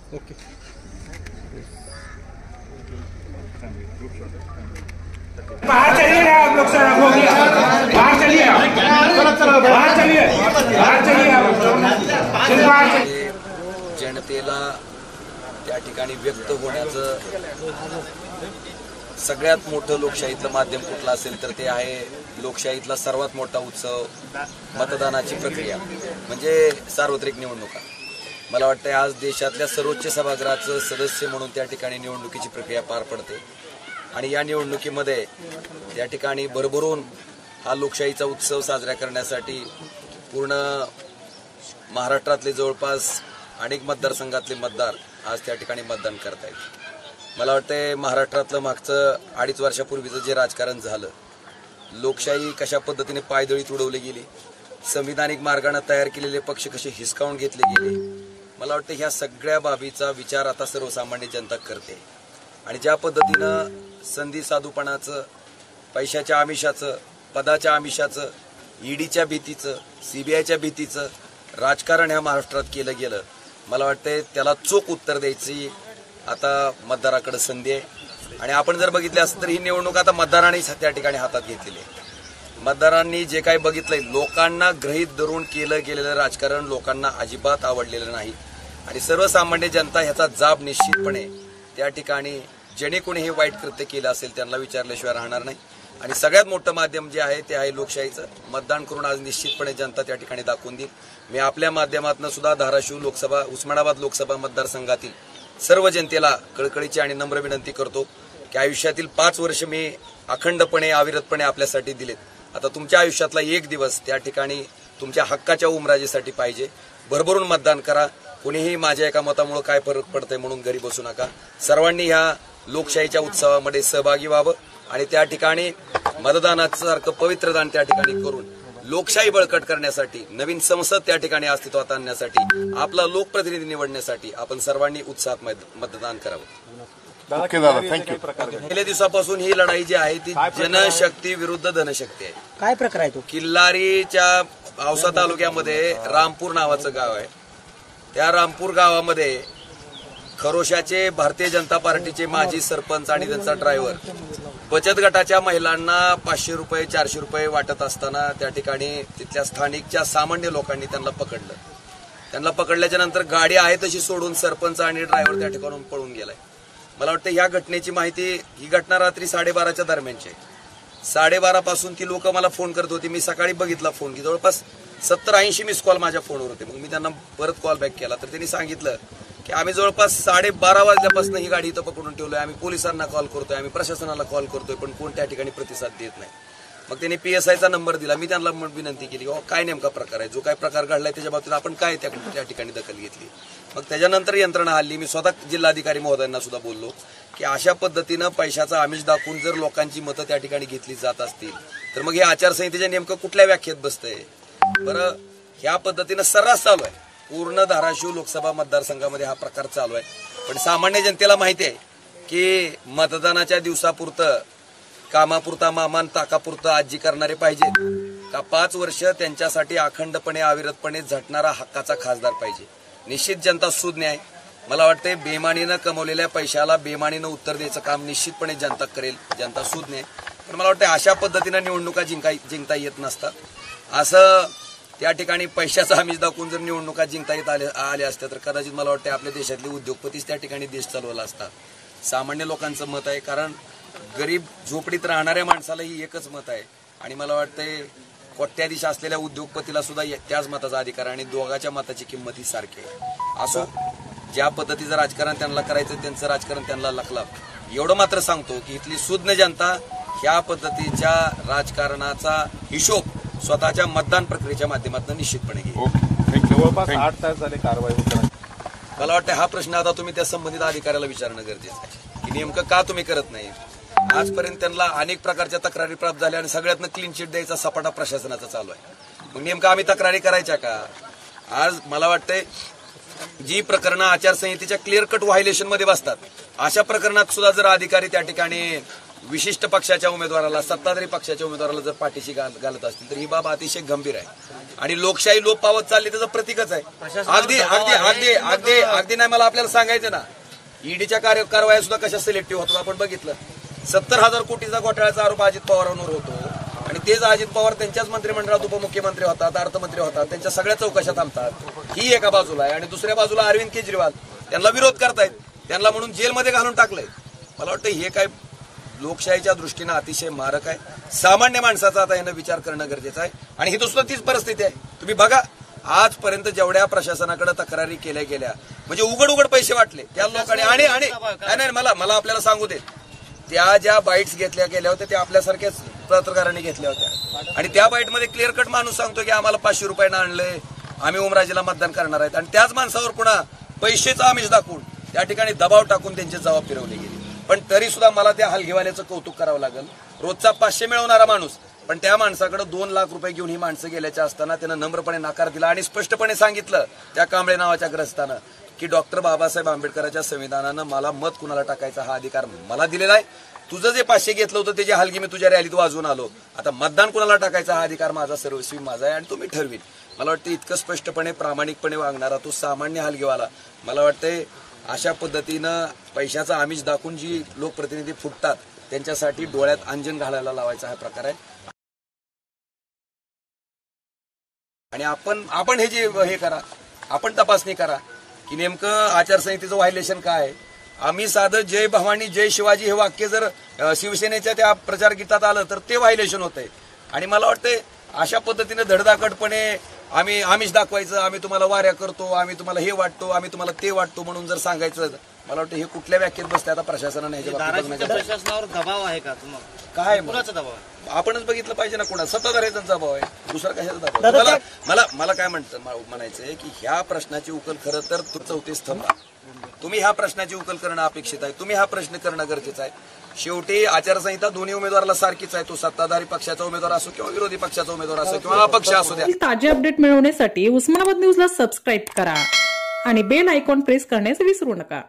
Okay बाहर चलिए आप लोग, सर हो गया, बाहर चलिए, बाहर चलिए, बाहर चलिए। जनतेला त्या ठिकाणी व्यक्त होण्याचं सगळ्यात मोठं लोकशाहीतलं माध्यम कुठलं असेल तर ते आहे लोकशाहीतला सर्वात मोठा उत्सव मतदानाची प्रक्रिया म्हणजे सार्वत्रिक निवडणुका। मला वाटतं आज देशातल्या सर्वोच्च सभागृहाचं सदस्य म्हणून त्या ठिकाणी निवडणुकीची प्रक्रिया पार पडते आणि या निवडणुकीमध्ये त्या ठिकाणी भरभरून हा लोकशाहीचा उत्सव साजरा करण्यासाठी पूर्ण महाराष्ट्रातले जवळपास अनेक मतदारसंघातले मतदार आज त्या ठिकाणी मतदान करतायत। मला वाटतं महाराष्ट्रातलं मागचं 2.5 वर्षापूर्वीचं जे राजकारण झालं, लोकशाही कशा पद्धतीने पायदळीत उडवली गेली, संविधानिक मार्गाने तयार केलेले पक्ष कसे हिसकावून घेतले गेले, मला वाटतं ह्या सगळ्या बाबीचा विचार आता सर्वसामान्य जनता करते आणि ज्या पद्धतीनं संधी साधूपणाचं, पैशाच्या आमिषाचं, पदाच्या आमिषाचं, ईडीच्या भीतीचं, सीबीआयच्या भीतीचं राजकारण ह्या महाराष्ट्रात केलं गेलं, मला वाटतं त्याला चोख उत्तर द्यायची आता मतदाराकडे संधी आहे। आणि आपण जर बघितले असं तर ही निवडणूक आता मतदारांनी त्या ठिकाणी हातात घेतलेली आहे। मतदारांनी जे काही बघितलंय, लोकांना गृहीत धरून केलं गेलेलं राजकारण लोकांना अजिबात आवडलेलं नाही आणि सर्वसामान्य जनता ह्याचा जाब निश्चितपणे त्या ठिकाणी ज्याने कोणी हे वाईट कृत्य केलं असेल त्यांना विचारल्याशिवाय राहणार नाही। आणि सगळ्यात मोठं माध्यम जे आहे ते आहे लोकशाहीचं। मतदान करून आज निश्चितपणे जनता त्या ठिकाणी दाखवून देईल। मी आपल्या माध्यमातून सुद्धा धाराशिव लोकसभा, उस्मानाबाद लोकसभा मतदारसंघातील सर्व जनतेला कळकळीची आणि नम्र विनंती करतो की आयुष्यातील 5 वर्ष मी अखंडपणे अविरतपणे आपल्यासाठी दिलेत। आता तुमच्या आयुष्यातला एक दिवस त्या ठिकाणी तुमच्या हक्काच्या उमराजीसाठी पाहिजे। भरभरून मतदान करा। कोणीही माझ्या एका मतामुळे काय फरक पडतंय म्हणून घरी बसू नका। सर्वांनी ह्या लोकशाहीच्या उत्सवामध्ये सहभागी व्हावं आणि त्या ठिकाणी मतदानाचं सारखं पवित्र दान त्या ठिकाणी करून लोकशाही बळकट करण्यासाठी, नवीन संसद त्या ठिकाणी अस्तित्वात आणण्यासाठी, आपला लोकप्रतिनिधी निवडण्यासाठी आपण सर्वांनी उत्साहात मतदान करावं। पहिल्या दिवसापासून ही लढाई जी आहे ती जनशक्ती विरुद्ध धनशक्ती आहे। काय प्रकार आहे तो? किल्लारीच्या औसा तालुक्यामध्ये रामपूर नावाचं गाव आहे। त्या रामपूर गावामध्ये खरोशाचे भारतीय जनता पार्टीचे माजी सरपंच आणि त्यांचा ड्रायव्हर बचत गटाच्या महिलांना 500 रुपये 400 रुपये वाटत असताना त्या ठिकाणी तिथल्या स्थानिकच्या सामान्य लोकांनी त्यांना पकडलं। त्यांना पकडल्याच्या नंतर गाडी आहे तशी सोडून सरपंच आणि ड्रायव्हर त्या ठिकाणून पळून गेलाय। मला वाटतं ह्या घटनेची माहिती, ही घटना रात्री 12:30च्या दरम्यानची आहे। 12:30 पासून ती लोक मला फोन करत होती। मी सकाळी बघितला फोन की जवळपास 70-80 मिस कॉल माझ्या फोनवर होते। मग मी त्यांना परत कॉल बॅक केला तर त्यांनी सांगितलं की आम्ही जवळपास 12:30 वाजल्यापासून ही गाडी इथं पकडून ठेवलोय, आम्ही पोलिसांना कॉल करतोय, आम्ही प्रशासनाला कॉल करतोय, पण कोण त्या ठिकाणी प्रतिसाद देत नाही। मग त्यांनी PSIचा नंबर दिला। मी त्यांना विनंती केली काय नेमका प्रकार आहे, जो काय प्रकार घडलाय त्याच्या बाबतीत आपण काय त्या ठिकाणी दखल घेतली। मग त्याच्यानंतर यंत्रणा हल्ली। मी स्वतः जिल्हाधिकारी महोदयांना सुद्धा बोललो की अशा पद्धतीनं पैशाचा आमिष दाखवून जर लोकांची मतं त्या ठिकाणी घेतली जात असतील तर मग हे आचारसंहितेच्या नेमकं कुठल्या व्याख्येत बसतंय बरं। ह्या पद्धतीनं सर्रास चालू आहे। पूर्ण धाराशिव लोकसभा मतदारसंघामध्ये हा प्रकार चालू आहे। पण सामान्य जनतेला माहिती आहे की मतदानाच्या दिवसापुरतं, कामापुरता मामान ताकापुरतं आजी करणारे पाहिजेत का 5 वर्ष त्यांच्यासाठी अखंडपणे अविरतपणे झटणारा हक्काचा खासदार पाहिजे। निश्चित जनता सुज्ञ आहे। मला वाटते बेमानीनं कमवलेल्या पैशाला बेमानीनं उत्तर द्यायचं काम निश्चितपणे जनता करेल। जनता सुज्ञ आहे। पण मला वाटतं अशा पद्धतीनं निवडणुका जिंकता येत नसतात। असं त्या ठिकाणी पैशाचा आमिष दाखवून जर निवडणुका जिंकता येत आल्या असत्या तर कदाचित मला वाटतं आपल्या देशातले उद्योगपतीच त्या ठिकाणी देश चालवला असता। सामान्य लोकांचं मत आहे, कारण गरीब झोपडीत राहणाऱ्या माणसालाही एकच मत आहे आणि मला वाटतंय कोट्याधीश असलेल्या उद्योगपतीला सुद्धा त्याच मताचा अधिकार आणि दोघांच्या मताची किंमत ही सारखी आहे। असो, ज्या पद्धतीचं राजकारण त्यांना करायचं त्यांचं राजकारण त्यांना लखला। एवढं मात्र सांगतो की इथली सुज्ञ जनता ह्या पद्धतीच्या राजकारणाचा हिशोब स्वतःच्या मतदान प्रक्रियेच्या माध्यमातून निश्चितपणे घेईल। जवळपास 8 तास झाले कारवाई होताना। मला वाटतं हा प्रश्न आता तुम्ही त्या संबंधित अधिकाऱ्याला विचारणं गरजेचं आहे की नेमकं का तुम्ही करत नाही। आजपर्यंत त्यांना अनेक प्रकारच्या तक्रारी प्राप्त झाल्या आणि सगळ्यातनं क्लीन चिट द्यायचा सपाटा प्रशासनाचा चालू आहे। मग नेमकं आम्ही तक्रारी करायच्या का? आज मला वाटतंय जी प्रकरणं आचारसंहितेच्या क्लिअर कट व्हायलेशन मध्ये बसतात अशा प्रकरणात सुद्धा जर अधिकारी त्या ठिकाणी विशिष्ट पक्षाच्या उमेदवाराला, सत्ताधारी पक्षाच्या उमेदवाराला जर पाठीशी घालत असतील तर ही बाब अतिशय गंभीर आहे आणि लोकशाही लोप पावत चालली त्याचं प्रतीकच आहे. अगदी अगदी अगदी अगदी अगदी नाही मला आपल्याला सांगायचं ना, ईडीच्या कारवाया सुद्धा कशा सिलेक्टिव्ह होतात आपण बघितलं. 70,000 कोटीचा घोटाळ्याचा आरोप अजित पवारांवर होतो आणि तेच अजित पवार त्यांच्याच मंत्रिमंडळात उपमुख्यमंत्री होतात, अर्थमंत्री होतात, त्यांच्या सगळ्या चौकशा थांबतात. ही एका बाजूला आहे आणि दुसऱ्या बाजूला अरविंद केजरीवाल त्यांना विरोध करतायत, त्यांना म्हणून जेलमध्ये घालून टाकलंय. मला वाटतं हे काय लोकशाहीच्या दृष्टीनं अतिशय मारक आहे. सामान्य माणसाचा आता यानं विचार करणं गरजेचं आहे आणि ही सुद्धा तीच परिस्थिती आहे. तुम्ही बघा आजपर्यंत जेवढ्या प्रशासनाकडे तक्रारी केल्या गेल्या म्हणजे उघड उघड पैसे वाटले त्या लोकांनी आणि मला आपल्याला सांगू दे, त्या ज्या बाईट्स घेतल्या गेल्या होत्या त्या आपल्यासारख्याच पत्रकारांनी घेतल्या होत्या आणि त्या बाईटमध्ये क्लिअर कट माणूस सांगतो की आम्हाला 500 रुपयानं आणलंय, आम्ही ओमराजेला मतदान करणार आहेत आणि त्याच माणसावर पुन्हा पैशाचा आमिष दाखवून त्या ठिकाणी दबाव टाकून त्यांचे जबाब फिरवले गेले. पण तरी सुद्धा मला त्या हलगीवाल्याचं कौतुक करावं लागेल. रोजचा 500 मिळवणारा माणूस पण त्या माणसाकडे 2 लाख रुपये घेऊन ही माणसं गेल्याच्या असताना त्यानं नम्रपणे नकार दिला आणि स्पष्टपणे सांगितलं त्या कांबळे नावाच्या ग्रस्तानं की डॉक्टर बाबासाहेब आंबेडकरांच्या संविधानानं मला मत कुणाला टाकायचा हा अधिकार मला दिलेला आहे. तुझं जे 500 घेतलं होतं त्याची हलगी मी तुझ्या रॅलीत वाजवून आलो, आता मतदान कुणाला टाकायचा हा अधिकार माझा सर्वस्वी माझा आहे आणि तो मी ठरवीन. मला वाटतं इतकं स्पष्टपणे प्रामाणिकपणे वागणारा तो सामान्य हलगीवाला मला वाटतंय अशा पद्धतीनं पैशाचा आमिष दाखवून जी लोकप्रतिनिधी फुटतात त्यांच्यासाठी डोळ्यात अंजन घालायला लावायचा हा प्रकार आहे. आणि आपण हे जे हे करा, आपण तपासणी करा की नेमकं आचारसंहितेचं व्हायलेशन काय आहे. आम्ही साधं जय भवानी जय शिवाजी हे वाक्य जर शिवसेनेच्या त्या प्रचार गीतात आलं तर ते व्हायलेशन होतंय. आणि मला वाटतंय अशा पद्धतीने धडधाकटपणे आम्ही आमिष दाखवायचं, आम्ही तुम्हाला वाऱ्या करतो, आम्ही तुम्हाला हे वाटतो, आम्ही तुम्हाला ते वाटतो म्हणून जर सांगायचं, मला वाटतं हे कुठल्या व्याख्येत बसते आता प्रशासनाने प्रशासनावर दबाव आहे का तुम्हाला? काय कुणाचा दबाव आहे आपणच बघितलं पाहिजे ना. कोणा सत्ताधाऱ्यांचा दबाव आहे, दुसरा कशाचा दबाव. मला काय म्हणायचंय की ह्या प्रश्नाची उकल खरं तर 34 स्तंभ तुम्ही ह्या प्रश्नाची उकल करणं अपेक्षित आहे, तुम्ही हा प्रश्न करणं गरजेचं आहे. शेवटी आचारसंहिता दोन्ही उमेदवाराला सारखीच आहे, तो सत्ताधारी पक्षाचा उमेदवार असो किंवा विरोधी पक्षाचा उमेदवार असो किंवा अपक्ष असू द्या. ताजे अपडेट मिळवण्यासाठी उस्मानाबाद न्यूजला सबस्क्राईब करा आणि बेल आयकॉन प्रेस करण्यास विसरू नका.